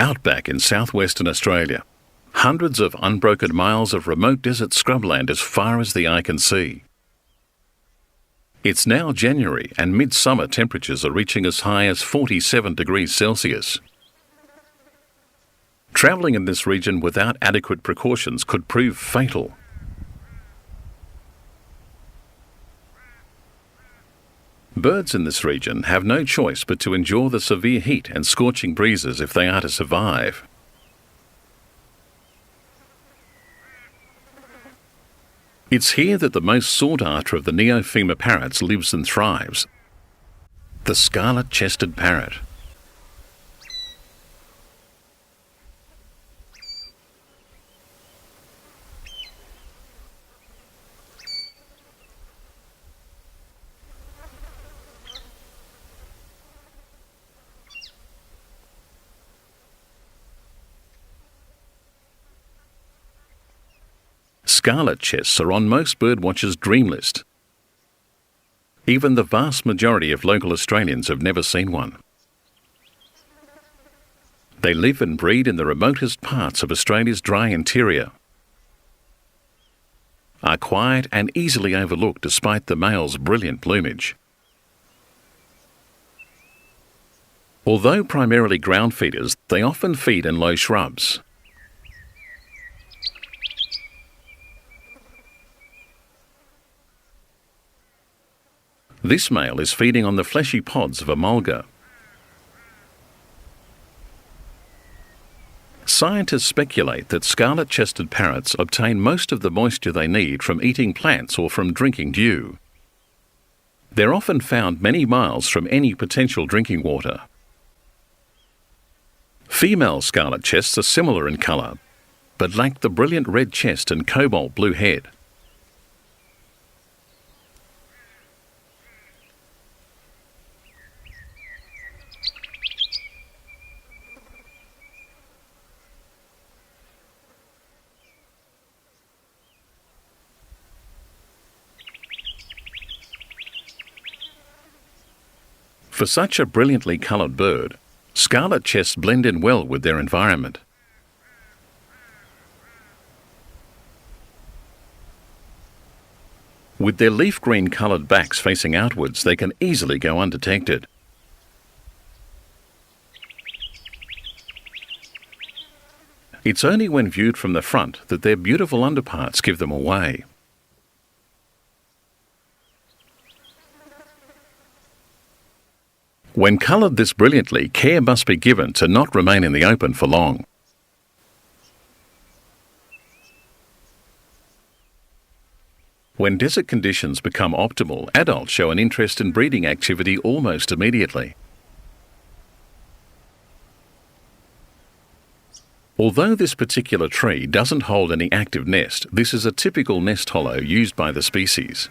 Outback in southwestern Australia. Hundreds of unbroken miles of remote desert scrubland as far as the eye can see. It's now January and midsummer temperatures are reaching as high as 47 degrees Celsius. Travelling in this region without adequate precautions could prove fatal. Birds in this region have no choice but to endure the severe heat and scorching breezes if they are to survive. It's here that the most sought after of the neophema parrots lives and thrives, the Scarlet-Chested Parrot. Scarlet chests are on most birdwatchers' dream list. Even the vast majority of local Australians have never seen one. They live and breed in the remotest parts of Australia's dry interior, are quiet and easily overlooked despite the male's brilliant plumage. Although primarily ground feeders, they often feed in low shrubs. This male is feeding on the fleshy pods of a mulga. Scientists speculate that scarlet-chested parrots obtain most of the moisture they need from eating plants or from drinking dew. They're often found many miles from any potential drinking water. Female scarlet chests are similar in colour, but lack the brilliant red chest and cobalt blue head. For such a brilliantly coloured bird, scarlet chests blend in well with their environment. With their leaf green coloured backs facing outwards, they can easily go undetected. It's only when viewed from the front that their beautiful underparts give them away. When coloured this brilliantly, care must be given to not remain in the open for long. When desert conditions become optimal, adults show an interest in breeding activity almost immediately. Although this particular tree doesn't hold any active nest, this is a typical nest hollow used by the species.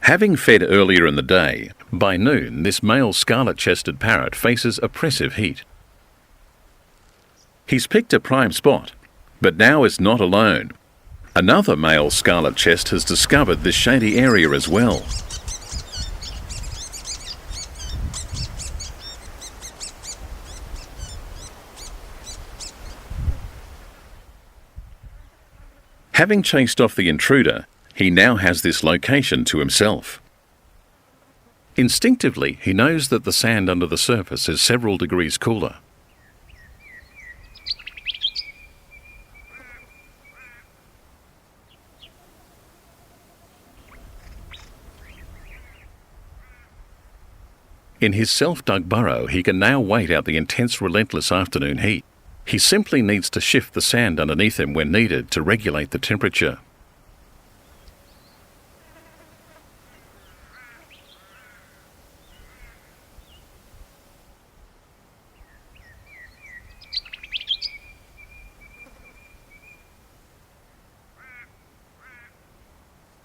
Having fed earlier in the day, by noon this male scarlet-chested parrot faces oppressive heat. He's picked a prime spot, but now is not alone. Another male scarlet chest has discovered this shady area as well. Having chased off the intruder, he now has this location to himself. Instinctively, he knows that the sand under the surface is several degrees cooler. In his self-dug burrow, he can now wait out the intense, relentless afternoon heat. He simply needs to shift the sand underneath him when needed to regulate the temperature.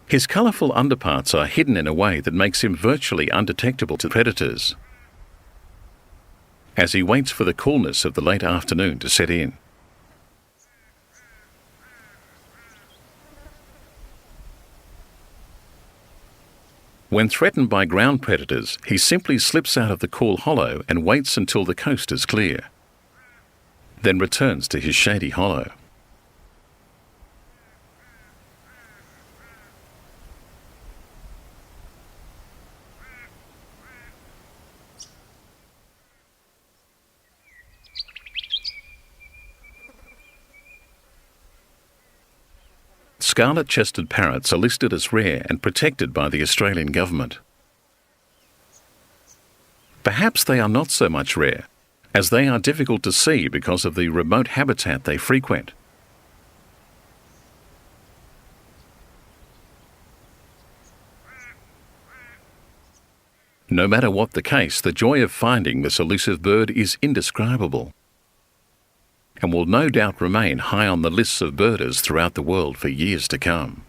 His colourful underparts are hidden in a way that makes him virtually undetectable to predators, as he waits for the coolness of the late afternoon to set in. When threatened by ground predators, he simply slips out of the cool hollow and waits until the coast is clear, then returns to his shady hollow. Scarlet-Chested Parrots are listed as rare and protected by the Australian government. Perhaps they are not so much rare, as they are difficult to see because of the remote habitat they frequent. No matter what the case, the joy of finding this elusive bird is indescribable, and will no doubt remain high on the lists of birders throughout the world for years to come.